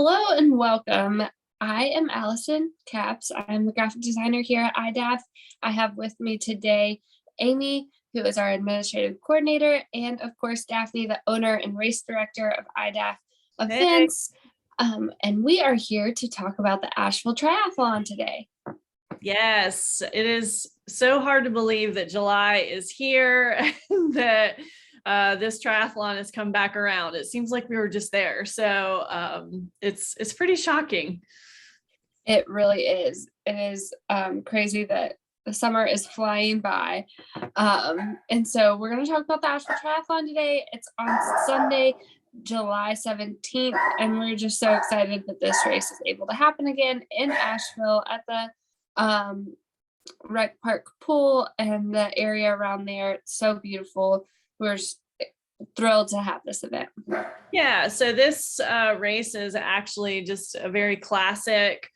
Hello and welcome. I am Allison Caps. I'm the graphic designer here at iDaph. I have with me today Amy, who is our administrative coordinator, and of course Daphne, the owner and race director of iDaph events. And we are here to talk about the Asheville Triathlon today. Yes, it is so hard to believe that July is here, that this triathlon has come back around. It seems like we were just there. So it's pretty shocking. It really is. It is crazy that the summer is flying by. And so we're going to talk about the Asheville Triathlon today. It's on Sunday, July 17th, and we're just so excited that this race is able to happen again in Asheville at the rec park pool and the area around there. It's so beautiful. We're thrilled to have this event. Yeah, so this race is actually just a very classic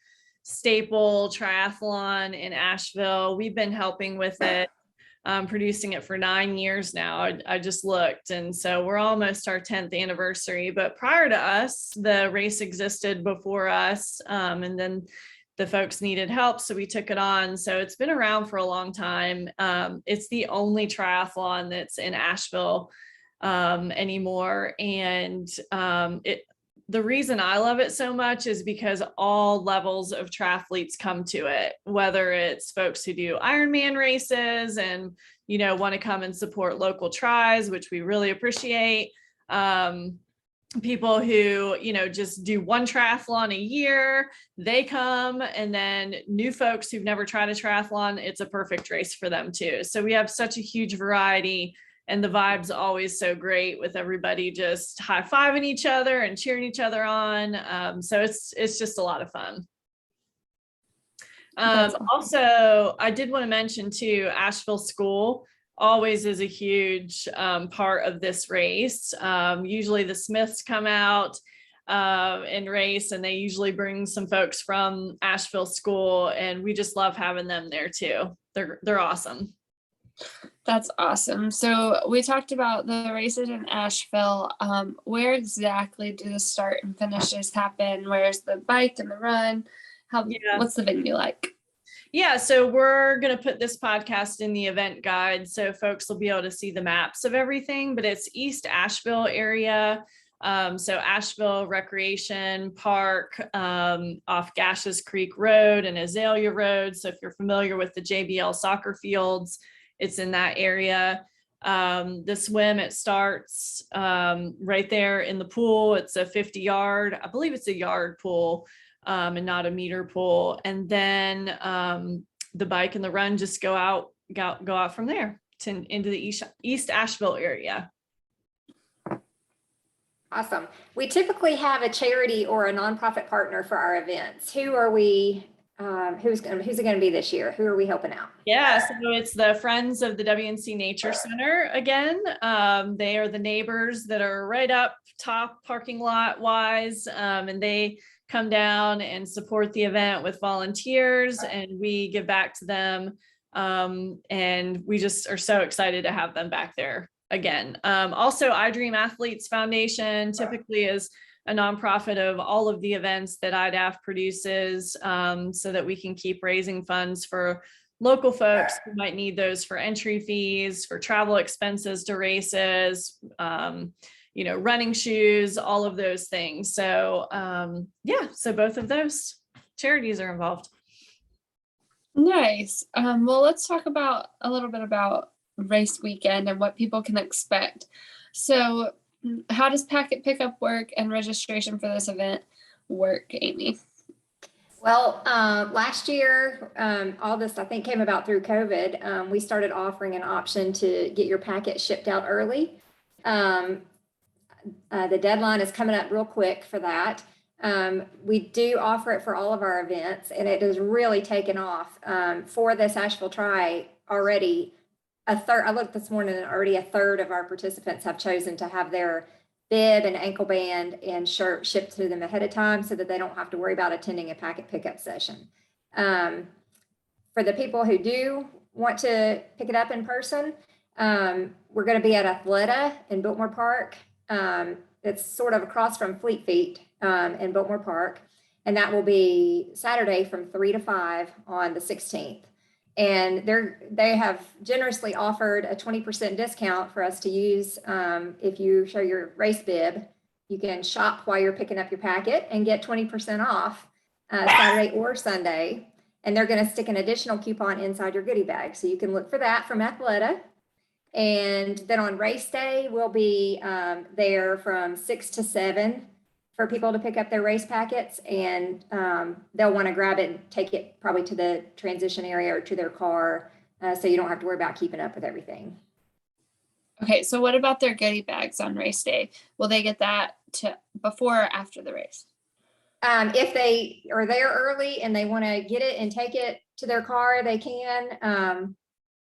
staple triathlon in Asheville. We've been helping with it, producing it for 9 years now. I just looked, and so we're almost our 10th anniversary. But prior to us, the race existed before us, and then the folks needed help, so we took it on. So it's been around for a long time. It's the only triathlon that's in Asheville anymore, and the reason I love it so much is because all levels of triathletes come to it, whether it's folks who do Ironman races and, want to come and support local tries, which we really appreciate. People who, just do one triathlon a year, they come, and then new folks who've never tried a triathlon, it's a perfect race for them too. So we have such a huge variety. And the vibe's always so great with everybody just high-fiving each other and cheering each other on. So it's just a lot of fun. Also, I did want to mention too, Asheville School always is a huge part of this race. Usually the Smiths come out and race, and they usually bring some folks from Asheville School, and we just love having them there too. They're awesome. That's awesome. So we talked about the races in Asheville. Where exactly do the start and finishes happen? Where's the bike and the run? What's the venue like? Yeah, so we're going to put this podcast in the event guide, so folks will be able to see the maps of everything, but it's East Asheville area. So Asheville Recreation Park, off Gashes Creek Road and Azalea Road. So if you're familiar with the JBL soccer fields, it's in that area. The swim, it starts right there in the pool. It's a 50-yard, I believe it's a yard pool, and not a meter pool. And then the bike and the run just go out from there into the East Asheville area. Awesome. We typically have a charity or a nonprofit partner for our events. Who are we? Who's it going to be this year? Who are we helping out? Yeah, so it's the Friends of the WNC Nature Center again. They are the neighbors that are right up top parking lot wise, and they come down and support the event with volunteers, and we give back to them. And we just are so excited to have them back there again. Also, iDream Athletes Foundation typically is a nonprofit of all of the events that iDaph produces, so that we can keep raising funds for local folks who might need those for entry fees, for travel expenses to races, running shoes, all of those things. So so both of those charities are involved. Nice. Well, let's talk a little bit about race weekend and what people can expect. So how does packet pickup work and registration for this event work, Amy? Well, last year, all this, I think, came about through COVID. We started offering an option to get your packet shipped out early. The deadline is coming up real quick for that. We do offer it for all of our events, and it has really taken off. For this Asheville Tri already, I looked this morning, and already a third of our participants have chosen to have their bib and ankle band and shirt shipped to them ahead of time so that they don't have to worry about attending a packet pickup session. For the people who do want to pick it up in person, we're going to be at Athleta in Biltmore Park It's sort of across from Fleet Feet in Biltmore Park. And that will be Saturday from 3 to 5 on the 16th. And they have generously offered a 20% discount for us to use. If you show your race bib, you can shop while you're picking up your packet and get 20% off Saturday or Sunday. And they're going to stick an additional coupon inside your goodie bag. So you can look for that from Athleta. And then on race day, we'll be there from 6 to 7 for people to pick up their race packets, and they'll want to grab it and take it probably to the transition area or to their car, so you don't have to worry about keeping up with everything. Okay, so what about their goodie bags on race day? Will they get that to before or after the race? If they are there early and they want to get it and take it to their car, they can,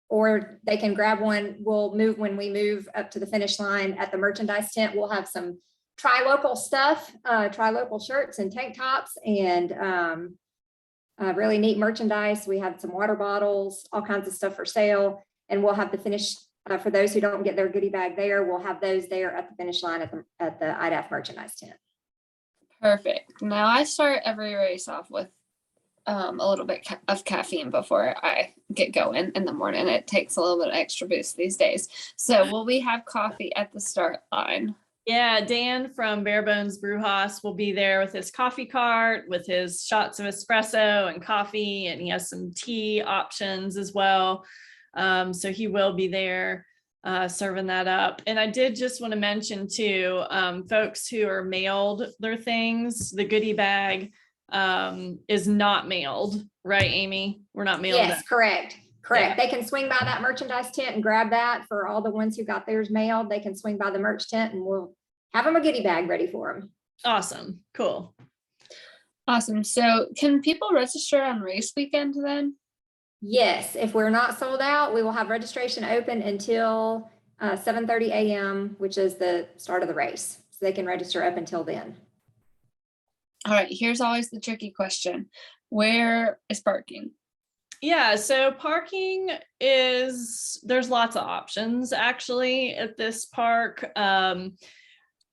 or they can grab one. We'll move when we move up to the finish line at the merchandise tent. We'll have some tri-local stuff, tri-local shirts and tank tops, and really neat merchandise. We have some water bottles, all kinds of stuff for sale, and we'll have the finish for those who don't get their goodie bag there. We'll have those there at the finish line at the iDaph merchandise tent. Perfect. Now I start every race off with a little bit of caffeine before I get going in the morning. It takes a little bit of extra boost these days. So will we have coffee at the start line? Yeah, Dan from Bare Bones Brewhouse will be there with his coffee cart, with his shots of espresso and coffee, and he has some tea options as well. So he will be there serving that up. And I did just want to mention too, folks who are mailed their things, the goodie bag is not mailed, right, Amy? We're not mailed. Yes, correct. Yeah. They can swing by that merchandise tent and grab that. For all the ones who got theirs mailed, they can swing by the merch tent and we'll have them a goodie bag ready for them. Awesome. Cool. Awesome. So can people register on race weekend then? Yes, if we're not sold out, we will have registration open until 7:30 a.m., which is the start of the race. So they can register up until then. All right, here's always the tricky question. Where is parking? Yeah, so parking there's lots of options actually at this park.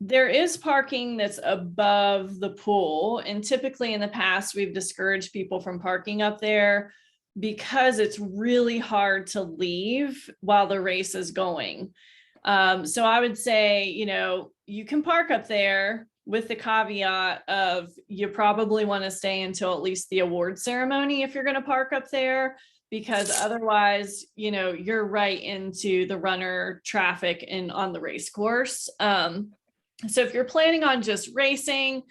There is parking that's above the pool, and typically in the past we've discouraged people from parking up there because it's really hard to leave while the race is going. So I would say, you can park up there with the caveat of you probably want to stay until at least the award ceremony if you're going to park up there, because otherwise, you're right into the runner traffic and on the race course. So if you're planning on just racing,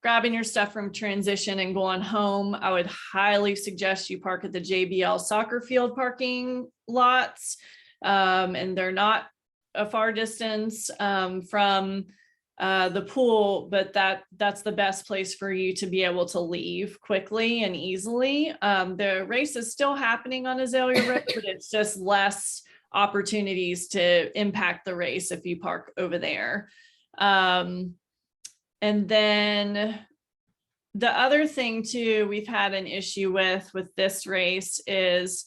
grabbing your stuff from transition and going home, I would highly suggest you park at the JBL soccer field parking lots. And they're not a far distance from the pool, but that's the best place for you to be able to leave quickly and easily. The race is still happening on Azalea Road, but it's just less opportunities to impact the race if you park over there. And then the other thing too, we've had an issue with this race is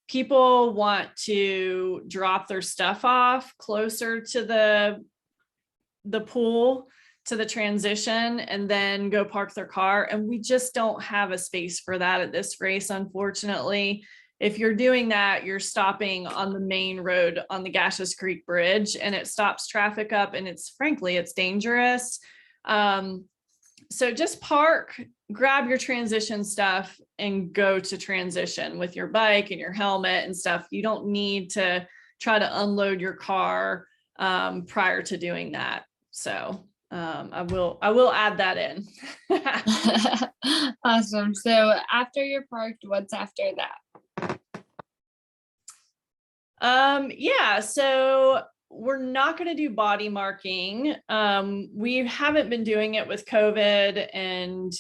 people want to drop their stuff off closer to the pool, to the transition, and then go park their car. And we just don't have a space for that at this race, unfortunately. If you're doing that, you're stopping on the main road on the Gashes Creek Bridge, and it stops traffic up, and frankly, it's dangerous. So just park, grab your transition stuff, and go to transition with your bike and your helmet and stuff. You don't need to try to unload your car prior to doing that. So I will add that in. Awesome. So after you're parked, what's after that? Yeah, so we're not going to do body marking. We haven't been doing it with COVID and,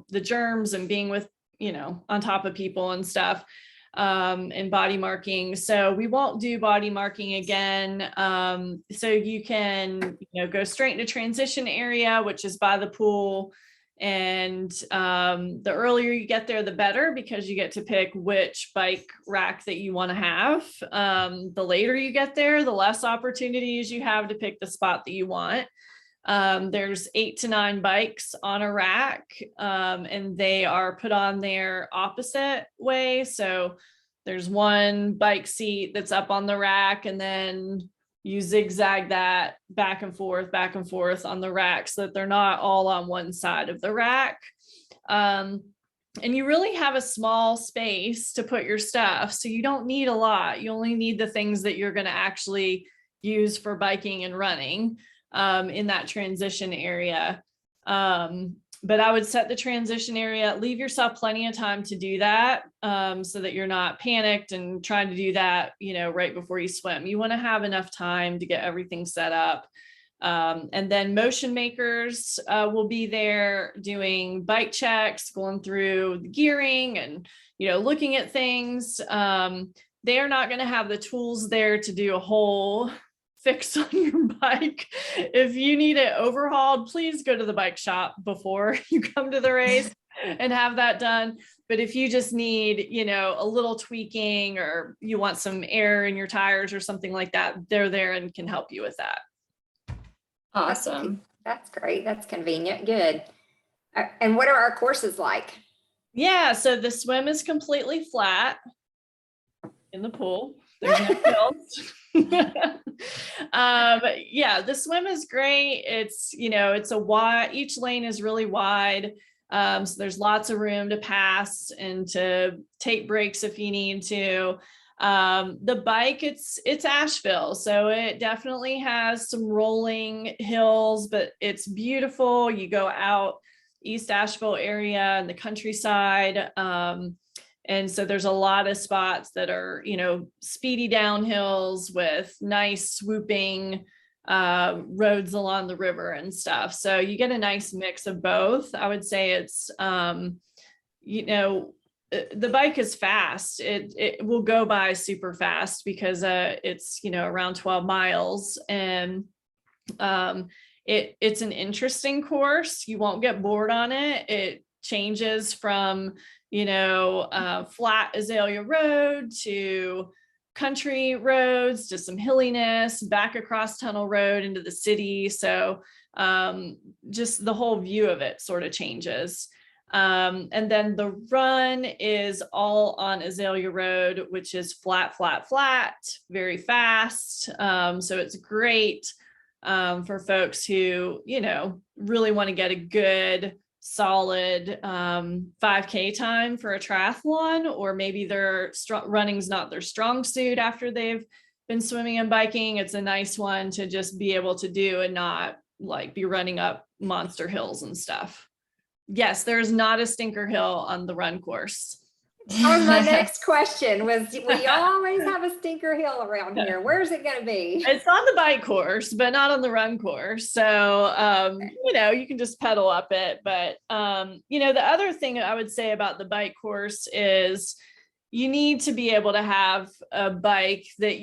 the germs and being with, on top of people and stuff, and body marking. So we won't do body marking again. So you can, go straight into transition area, which is by the pool. And the earlier you get there, the better, because you get to pick which bike rack that you want to have. The later you get there, the less opportunities you have to pick the spot that you want. There's 8 to 9 bikes on a rack, and they are put on their opposite way. So there's one bike seat that's up on the rack, and then you zigzag that back and forth on the rack so that they're not all on one side of the rack. And you really have a small space to put your stuff. So you don't need a lot. You only need the things that you're going to actually use for biking and running in that transition area. But I would set the transition area, leave yourself plenty of time to do that, so that you're not panicked and trying to do that, right before you swim. You want to have enough time to get everything set up. And then motion makers will be there doing bike checks, going through the gearing and, looking at things. They are not going to have the tools there to do a whole fix on your bike. If you need it overhauled, please go to the bike shop before you come to the race and have that done. But if you just need, a little tweaking, or you want some air in your tires or something like that, they're there and can help you with that. Awesome. That's great. That's convenient. Good. And what are our courses like? Yeah, so the swim is completely flat in the pool. There's no hills. Yeah, the swim is great. It's, it's a wide, each lane is really wide. So there's lots of room to pass and to take breaks if you need to. The bike, it's Asheville, so it definitely has some rolling hills, but it's beautiful. You go out East Asheville area and the countryside. And so there's a lot of spots that are, speedy downhills with nice swooping roads along the river and stuff. So you get a nice mix of both. I would say it's, the bike is fast. It will go by super fast because it's, around 12 miles. And it's an interesting course. You won't get bored on it. It changes from flat Azalea Road to country roads to some hilliness, back across Tunnel Road into the city. So just the whole view of it sort of changes. And then the run is all on Azalea Road, which is flat, very fast. So it's great for folks who, really want to get a good solid 5K time for a triathlon, or maybe their running's not their strong suit after they've been swimming and biking. It's a nice one to just be able to do and not be running up monster hills and stuff. Yes, there's not a stinker hill on the run course. My next question was, we always have a stinker hill around here. Where's it going to be? It's on the bike course, but not on the run course. So, you can just pedal up it. But, the other thing I would say about the bike course is you need to be able to have a bike that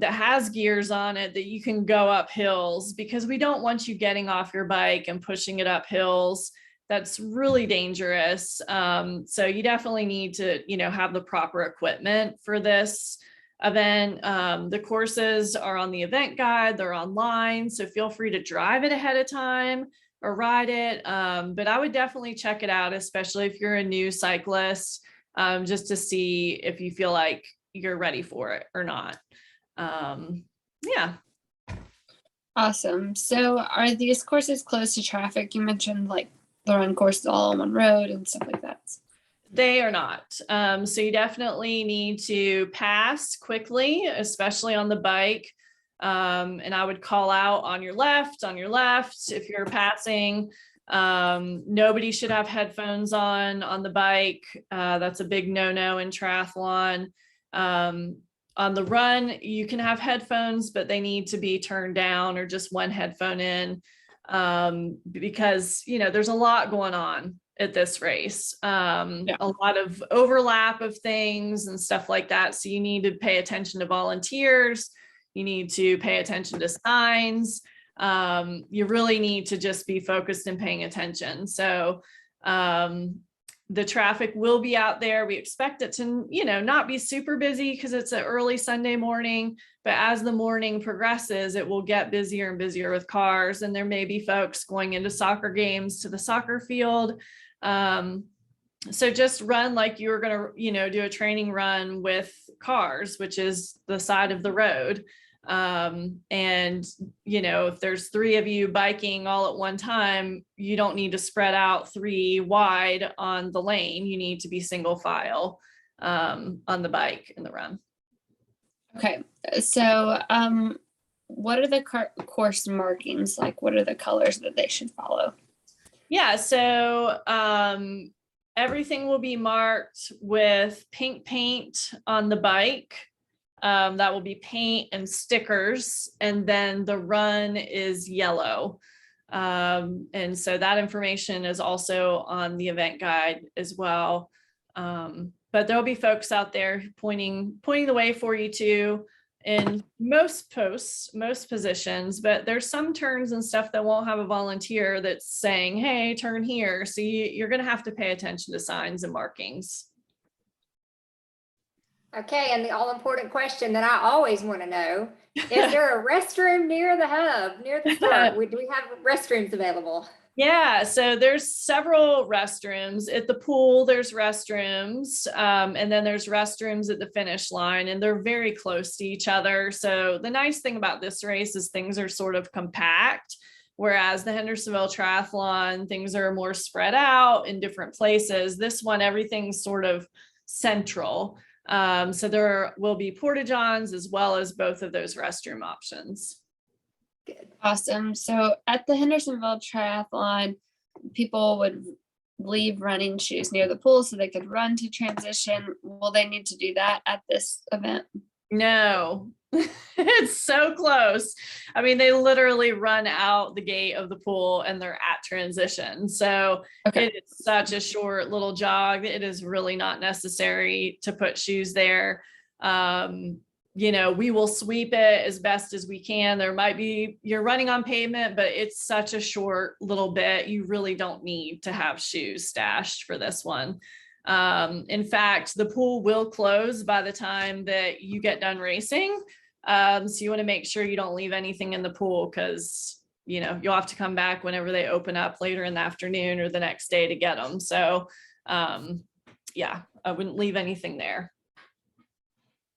has gears on it that you can go up hills, because we don't want you getting off your bike and pushing it up hills. That's really dangerous. So you definitely need to, have the proper equipment for this event. The courses are on the event guide, they're online, so feel free to drive it ahead of time or ride it. But I would definitely check it out, especially if you're a new cyclist, just to see if you feel like you're ready for it or not. Yeah. Awesome. So are these courses close to traffic? You mentioned the run course is all on one road and stuff like that. They are not. So you definitely need to pass quickly, especially on the bike. And I would call out on your left if you're passing. Nobody should have headphones on the bike. That's a big no-no in triathlon. On the run, you can have headphones, but they need to be turned down or just one headphone in. Because there's a lot going on at this race, a lot of overlap of things and stuff like that. So you need to pay attention to volunteers. You need to pay attention to signs. you really need to just be focused and paying attention. So the traffic will be out there. We expect it to, not be super busy because it's an early Sunday morning, but as the morning progresses, it will get busier and busier with cars. And there may be folks going into soccer games to the soccer field. So just run like you were going to, do a training run with cars, which is the side of the road. And if there's 3 of you biking all at one time, you don't need to spread out 3 wide on the lane. You need to be single file on the bike in the run. Okay, so what are the course markings like? What are the colors that they should follow? Yeah, so everything will be marked with pink paint on the bike. That will be paint and stickers, and then the run is yellow. And so that information is also on the event guide as well. But there'll be folks out there pointing the way for you to in most posts, most positions, but there's some turns and stuff that won't have a volunteer that's saying, hey, turn here. So you're going to have to pay attention to signs and markings. Okay, and the all-important question that I always want to know, is there a restroom near the hub, near the start? Do we have restrooms available? Yeah, so there's several restrooms. At the pool, there's restrooms, and then there's restrooms at the finish line, and they're very close to each other. So the nice thing about this race is things are sort of compact, whereas the Hendersonville Triathlon, things are more spread out in different places. This one, everything's sort of central. So there will be porta-johns as well as both of those restroom options. Good. Awesome. So at the Hendersonville Triathlon, people would leave running shoes near the pool so they could run to transition. Will they need to do that at this event? No, it's so close. I mean, they literally run out the gate of the pool and they're at transition. So okay. It is such a short little jog. It is really not necessary to put shoes there. We will sweep it as best as we can. There might be, you're running on pavement, but it's such a short little bit. You really don't need to have shoes stashed for this one. In fact, the pool will close by the time that you get done racing. So you want to make sure you don't leave anything in the pool because, you'll have to come back whenever they open up later in the afternoon or the next day to get them. So, yeah, I wouldn't leave anything there.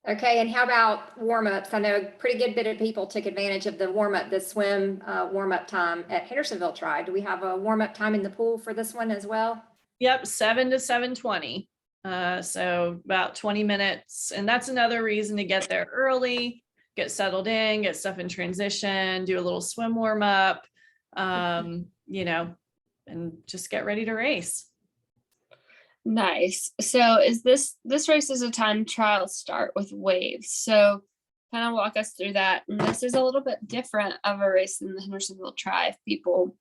Okay, and how about warm-ups? I know a pretty good bit of people took advantage of the warm-up, the swim warm-up time at Hendersonville Tri. Do we have a warm-up time in the pool for this one as well? Yep, 7 to 7:20. So about 20 minutes. And that's another reason to get there early, get settled in, get stuff in transition, do a little swim warm-up, and just get ready to race. Nice. So is this race is a time trial start with waves. So kind of walk us through that. And this is a little bit different of a race than the Hendersonville Tri. If people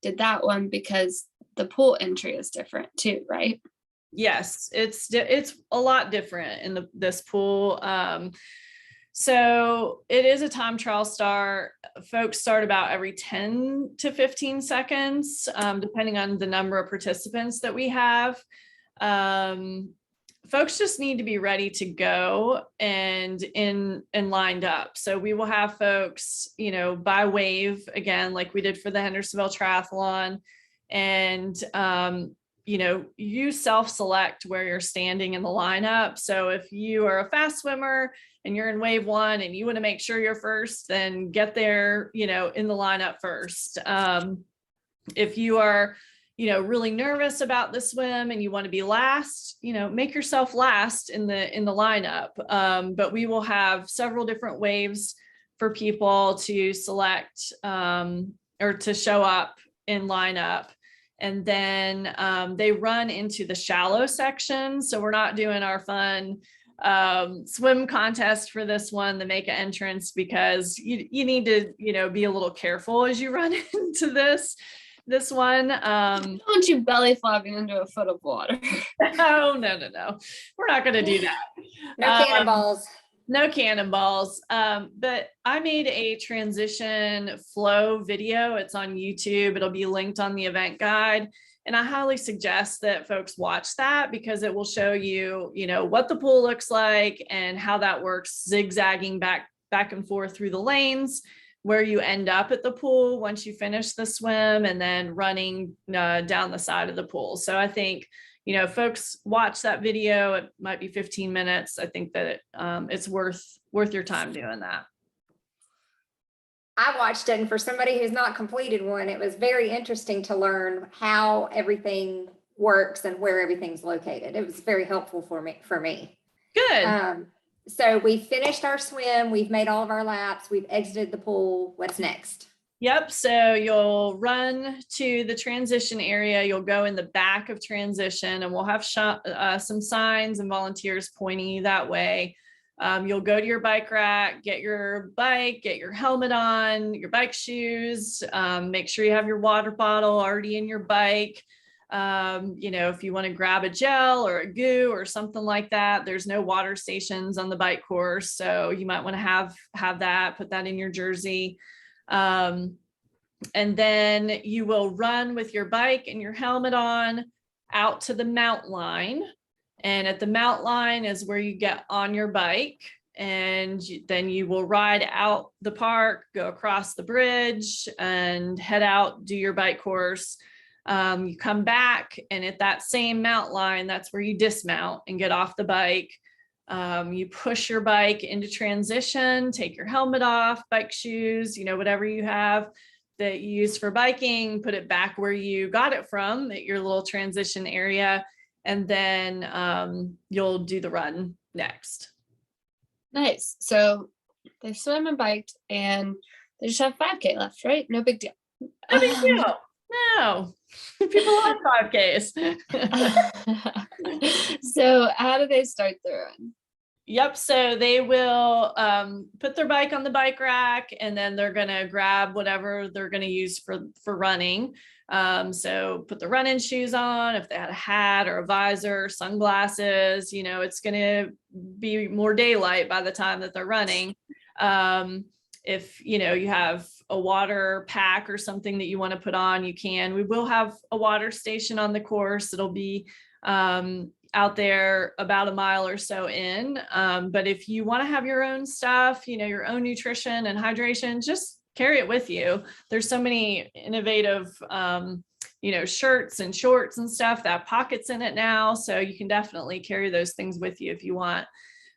did that one because the pool entry is different too, right? Yes, it's a lot different in this pool. So it is a time trial start. Folks start about every 10 to 15 seconds, depending on the number of participants that we have. Folks just need to be ready to go and lined up. So we will have folks, by wave again, like we did for the Hendersonville Triathlon, and you self-select where you're standing in the lineup. So if you are a fast swimmer and you're in wave 1 and you want to make sure you're first, then get there, in the lineup first. If you are, really nervous about the swim and you want to be last, make yourself last in the lineup. But we will have several different waves for people to select or to show up in lineup. And then they run into the shallow section. So we're not doing our fun swim contest for this one, to make an entrance, because you need to, be a little careful as you run into this one. Don't want you belly flopping into a foot of water. No. We're not going to do that. No cannonballs. No cannonballs. But I made a transition flow video. It's on YouTube. It'll be linked on the event guide. And I highly suggest that folks watch that because it will show you, what the pool looks like and how that works, zigzagging back and forth through the lanes, where you end up at the pool once you finish the swim, and then running down the side of the pool. So I think, folks watch that video. It might be 15 minutes. I think that it's worth your time doing that. I watched it, and for somebody who's not completed one, it was very interesting to learn how everything works and where everything's located. It was very helpful for me. Good. So we finished our swim. We've made all of our laps. We've exited the pool. What's next? Yep. So you'll run to the transition area. You'll go in the back of transition, and we'll have some signs and volunteers pointing you that way. You'll go to your bike rack, get your bike, get your helmet on, your bike shoes, make sure you have your water bottle already in your bike. If you want to grab a gel or a goo or something like that, there's no water stations on the bike course. So you might want to have that, put that in your jersey. And then you will run with your bike and your helmet on out to the mount line. And at the mount line is where you get on your bike, and then you will ride out the park, go across the bridge and head out, do your bike course. You come back, and at that same mount line, that's where you dismount and get off the bike. You push your bike into transition, take your helmet off, bike shoes, whatever you have that you use for biking, put it back where you got it from at your little transition area. And then you'll do the run next. Nice. So they swim and biked, and they just have 5K left, right? No big deal. No big deal. No. People love 5Ks. So how do they start the run? Yep. So they will put their bike on the bike rack, and then they're going to grab whatever they're going to use for running. So put the running shoes on. If they had a hat or a visor, sunglasses, it's going to be more daylight by the time that they're running. If, you have a water pack or something that you want to put on, you can. We will have a water station on the course. It'll be out there about a mile or so in. But if you want to have your own stuff, your own nutrition and hydration, just carry it with you. There's so many innovative, shirts and shorts and stuff that have pockets in it now. So you can definitely carry those things with you if you want.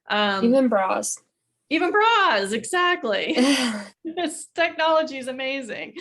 Even bras. Even bras, exactly. This technology is amazing.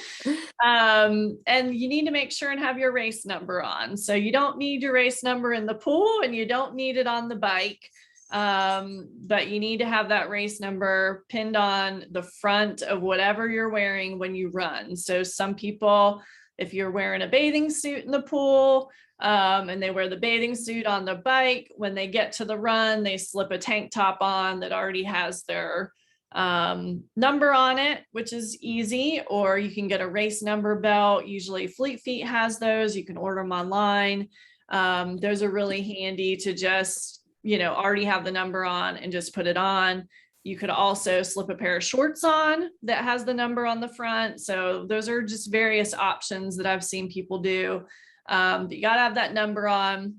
And you need to make sure and have your race number on. So you don't need your race number in the pool, and you don't need it on the bike. But you need to have that race number pinned on the front of whatever you're wearing when you run. So some people, if you're wearing a bathing suit in the pool, and they wear the bathing suit on the bike, when they get to the run, they slip a tank top on that already has their number on it, which is easy. Or you can get a race number belt. Usually Fleet Feet has those. You can order them online. Those are really handy to just, already have the number on and just put it on. You could also slip a pair of shorts on that has the number on the front. So those are just various options that I've seen people do. But you got to have that number on.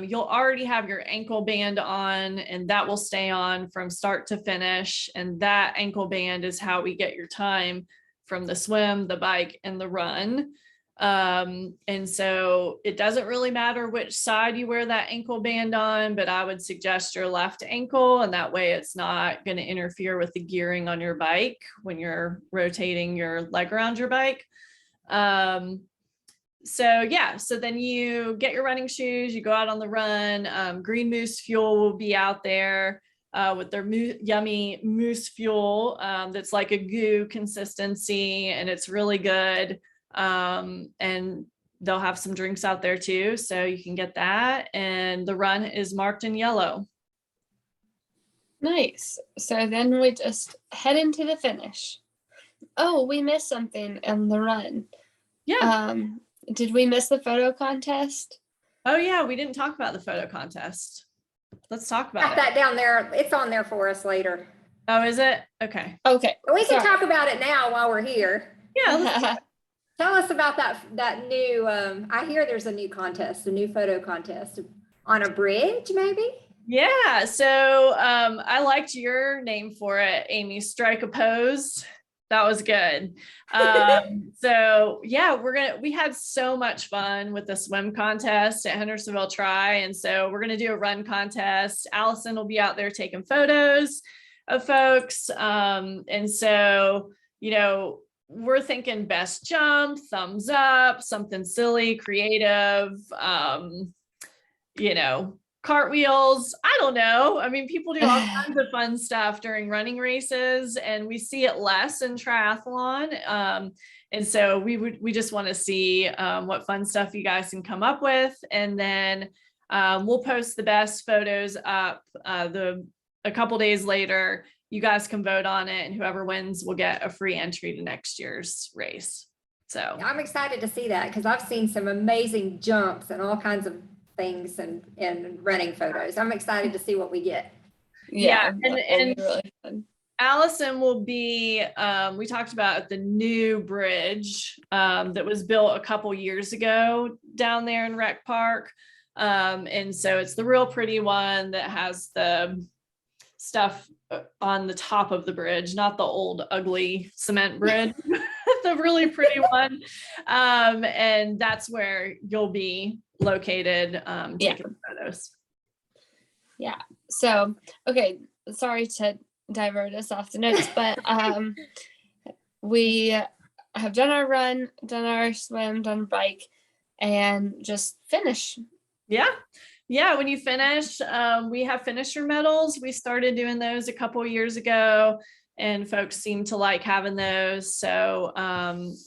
You'll already have your ankle band on, and that will stay on from start to finish. And that ankle band is how we get your time from the swim, the bike, and the run. And so it doesn't really matter which side you wear that ankle band on, but I would suggest your left ankle, and that way it's not going to interfere with the gearing on your bike when you're rotating your leg around your bike. So then you get your running shoes, you go out on the run. Green Moose Fuel will be out there with their yummy moose fuel that's like a goo consistency, and it's really good. And they'll have some drinks out there too, so you can get that. And the run is marked in yellow. Nice. So then we just head into the finish. Oh, we missed something in the run. Yeah. Did we miss the photo contest? Oh yeah, we didn't talk about the photo contest. Let's talk Got about it. that down there. It's on there for us later. Oh, is it? Okay. Okay. But we can sorry. talk about it now while we're here. Yeah. Tell us about that new, I hear there's a new contest, a new photo contest on a bridge, maybe? Yeah. So I liked your name for it, Amy. Strike a pose. That was good. So yeah, we had so much fun with the swim contest at Hendersonville Tri. And so we're going to do a run contest. Allison will be out there taking photos of folks. And so, we're thinking best jump, thumbs up, something silly, creative, cartwheels. I don't know. I mean, people do all kinds of fun stuff during running races, and we see it less in triathlon. And so we just want to see what fun stuff you guys can come up with. And then we'll post the best photos up a couple days later. You guys can vote on it, and whoever wins will get a free entry to next year's race. So I'm excited to see that because I've seen some amazing jumps and all kinds of things and running photos. I'm excited to see what we get. Yeah. And really fun. Allison will be, we talked about the new bridge that was built a couple years ago down there in Rec Park. And so it's the real pretty one that has the stuff on the top of the bridge, not the old ugly cement bridge, the really pretty one. And that's where you'll be located taking photos. Yeah. So, okay. Sorry to divert us off the notes, but we have done our run, done our swim, done bike, and just finish. Yeah, when you finish, we have finisher medals. We started doing those a couple of years ago, and folks seem to like having those. So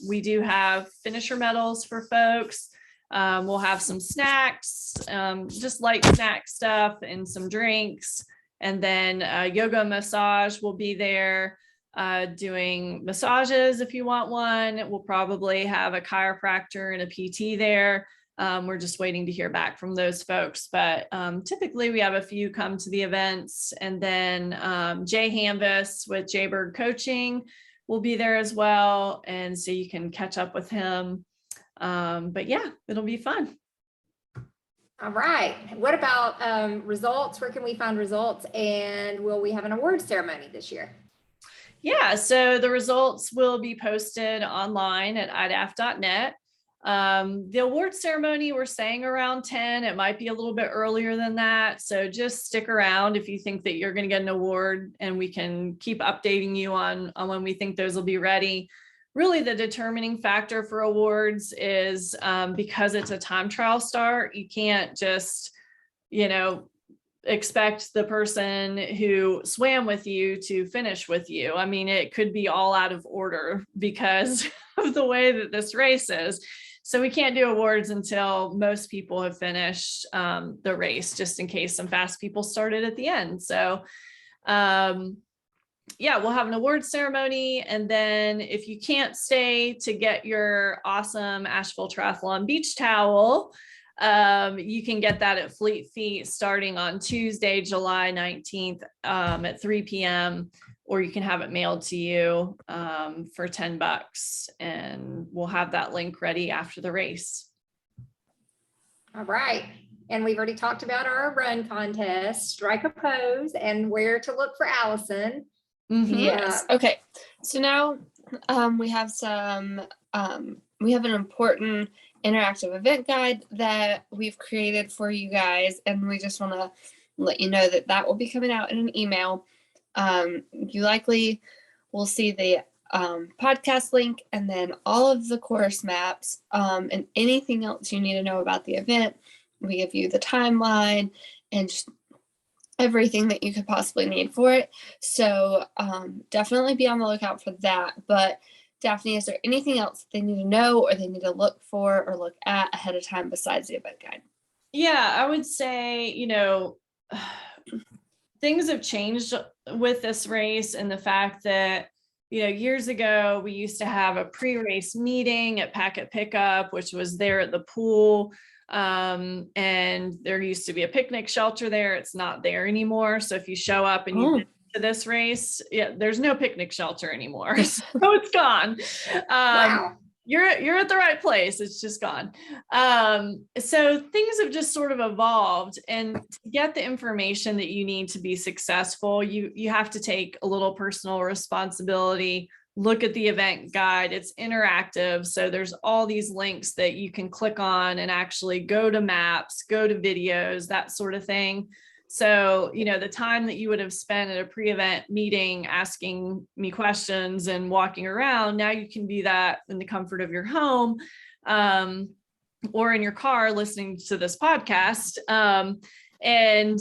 we do have finisher medals for folks. We'll have some snacks, just light snack stuff and some drinks. And then yoga massage will be there doing massages if you want one. We'll probably have a chiropractor and a PT there. We're just waiting to hear back from those folks, but typically we have a few come to the events. And then Jay Hanvis with Jaybird Coaching will be there as well. And so you can catch up with him. But yeah, it'll be fun. All right. What about results? Where can we find results? And will we have an award ceremony this year? Yeah, so the results will be posted online at iDaph.net. The award ceremony, we're saying around 10. It might be a little bit earlier than that. So just stick around if you think that you're going to get an award, and we can keep updating you on when we think those will be ready. Really, the determining factor for awards is because it's a time trial start, you can't just, expect the person who swam with you to finish with you. I mean, it could be all out of order because of the way that this race is. So we can't do awards until most people have finished the race, just in case some fast people started at the end. So yeah, we'll have an award ceremony. And then if you can't stay to get your awesome Asheville Triathlon beach towel, you can get that at Fleet Feet starting on Tuesday, July 19th at 3 p.m. Or you can have it mailed to you for $10, and we'll have that link ready after the race. All right. And we've already talked about our run contest, strike a pose, and where to look for Allison. Mm-hmm. Yes. Okay. So now we have we have an important interactive event guide that we've created for you guys, and we just want to let you know that will be coming out in an email. You likely will see the podcast link, and then all of the course maps and anything else you need to know about the event. We give you the timeline and just everything that you could possibly need for it. So definitely be on the lookout for that. But Daphne, is there anything else they need to know or they need to look for or look at ahead of time besides the event guide? Yeah, I would say, things have changed with this race, and the fact that, years ago, we used to have a pre-race meeting at Packet Pickup, which was there at the pool. And there used to be a picnic shelter there. It's not there anymore. So if you show up and you've been to this race, yeah, there's no picnic shelter anymore. So it's gone. Wow. You're at the right place. It's just gone. So things have just sort of evolved, and to get the information that you need to be successful, you have to take a little personal responsibility. Look at the event guide. It's interactive. So there's all these links that you can click on and actually go to maps, go to videos, that sort of thing. So, the time that you would have spent at a pre-event meeting asking me questions and walking around, now you can do that in the comfort of your home, or in your car listening to this podcast, and,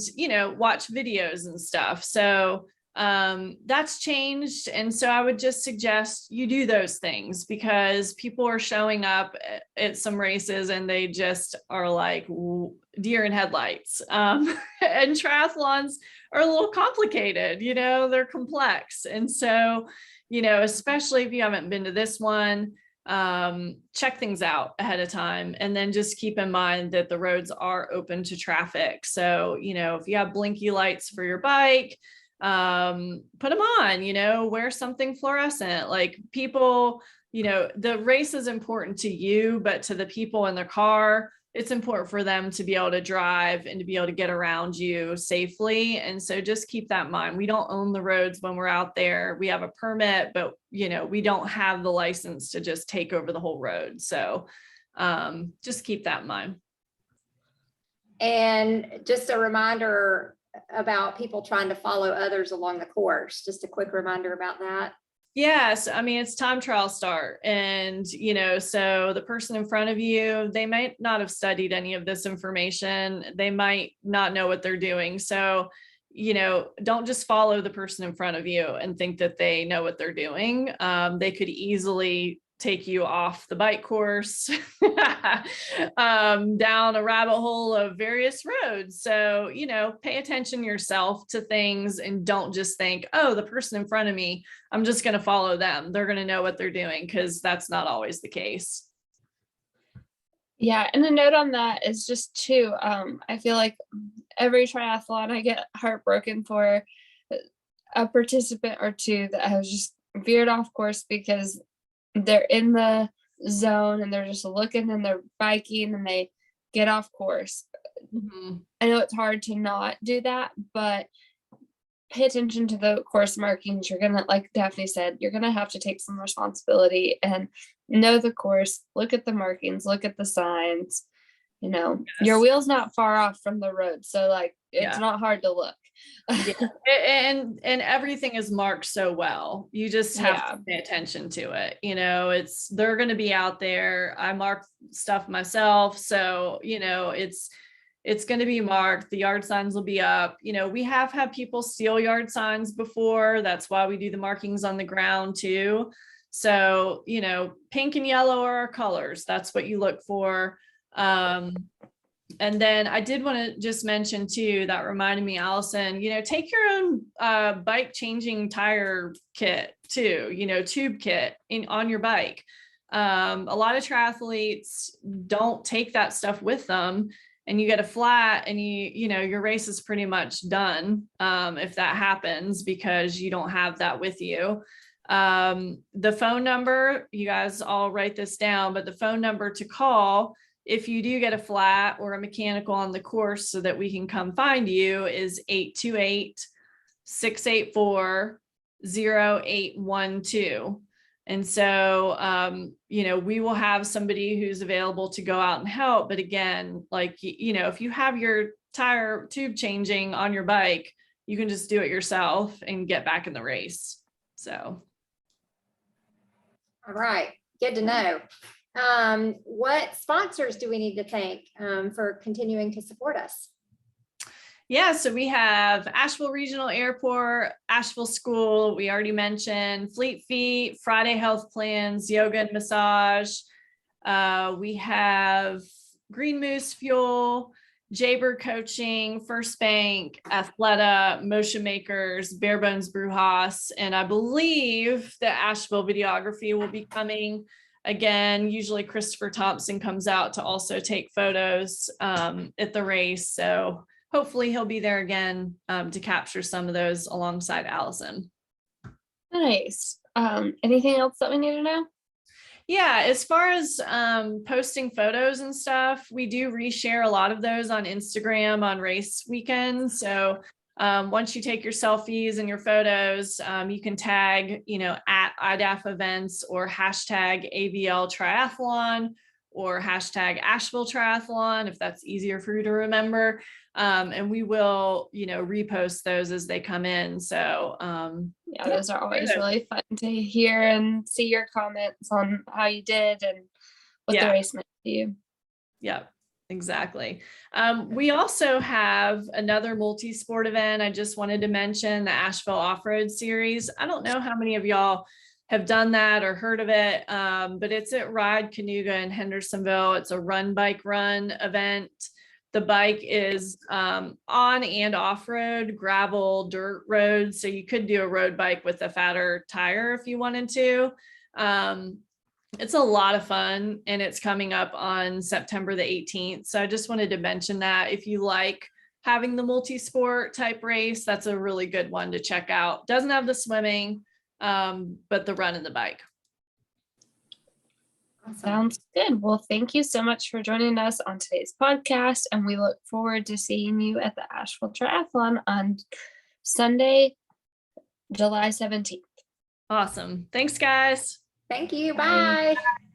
watch videos and stuff. So that's changed. And so I would just suggest you do those things, because people are showing up at some races and they just are like deer in headlights. And triathlons are a little complicated, they're complex. And so, especially if you haven't been to this one, check things out ahead of time, and then just keep in mind that the roads are open to traffic. So, if you have blinky lights for your bike, put them on, wear something fluorescent. Like, people, the race is important to you, but to the people in the car, it's important for them to be able to drive and to be able to get around you safely. And so just keep that in mind. We don't own the roads when we're out there. We have a permit, but we don't have the license to just take over the whole road. So just keep that in mind. And just a reminder about people trying to follow others along the course. Just a quick reminder about that. Yes. I mean, it's time trial start. And, so the person in front of you, they might not have studied any of this information. They might not know what they're doing. So, don't just follow the person in front of you and think that they know what they're doing. They could easily take you off the bike course, down a rabbit hole of various roads. So, pay attention yourself to things, and don't just think, oh, the person in front of me, I'm just going to follow them. They're going to know what they're doing, because that's not always the case. Yeah. And a note on that is just too, I feel like every triathlon I get heartbroken for a participant or two that has just veered off course because they're in the zone and they're just looking and they're biking and they get off course. Mm-hmm. I know it's hard to not do that, but pay attention to the course markings. You're gonna, like Daphne said, you're gonna have to take some responsibility and know the course, look at the markings, look at the signs. Yes. Your wheel's not far off from the road, so it's not hard to look. Yeah. And everything is marked so well. You just have to pay attention to it. They're going to be out there. I mark stuff myself. So, it's going to be marked. The yard signs will be up. We have had people steal yard signs before. That's why we do the markings on the ground too. So, pink and yellow are our colors. That's what you look for. And then I did want to just mention too, that reminded me, Allison, take your own bike changing tire kit too, tube kit on your bike. A lot of triathletes don't take that stuff with them, and you get a flat and your race is pretty much done. If that happens, because you don't have that with you. The phone number, you guys all write this down, but the phone number to call if you do get a flat or a mechanical on the course so that we can come find you is 828-684-0812. And so, we will have somebody who's available to go out and help. But again, if you have your tire tube changing on your bike, you can just do it yourself and get back in the race. So. All right. Good to know. What sponsors do we need to thank for continuing to support us? Yeah, so we have Asheville Regional Airport, Asheville School, we already mentioned, Fleet Feet, Friday Health Plans, Yoga and Massage. We have Green Moose Fuel, Jaybird Coaching, First Bank, Athleta, Motion Makers, Bare Bones Brewhouse, and I believe that Asheville Videography will be coming again, usually Christopher Thompson comes out to also take photos at the race. So hopefully he'll be there again to capture some of those alongside Allison. Nice. Anything else that we need to know? Yeah, as far as posting photos and stuff, we do reshare a lot of those on Instagram on race weekends. So once you take your selfies and your photos, you can tag, at iDaph events or hashtag AVL Triathlon or hashtag Asheville Triathlon, if that's easier for you to remember. And we will, repost those as they come in. So yeah, those are always really fun to hear and see your comments on how you did and what the race meant to you. Yeah, exactly. We also have another multi-sport event. I just wanted to mention the Asheville Off-Road Series. I don't know how many of y'all have done that or heard of it, but it's at Ride Cayuga in Hendersonville. It's a run, bike, run event. The bike is on and off-road, gravel, dirt roads. So you could do a road bike with a fatter tire if you wanted to. It's a lot of fun, and it's coming up on September the 18th. So I just wanted to mention that if you like having the multi-sport type race, that's a really good one to check out. Doesn't have the swimming, but the run and the bike. Awesome. Sounds good. Well, thank you so much for joining us on today's podcast, and we look forward to seeing you at the Asheville Triathlon on Sunday, July 17th. Awesome. Thanks, guys. Thank you. Bye. Bye.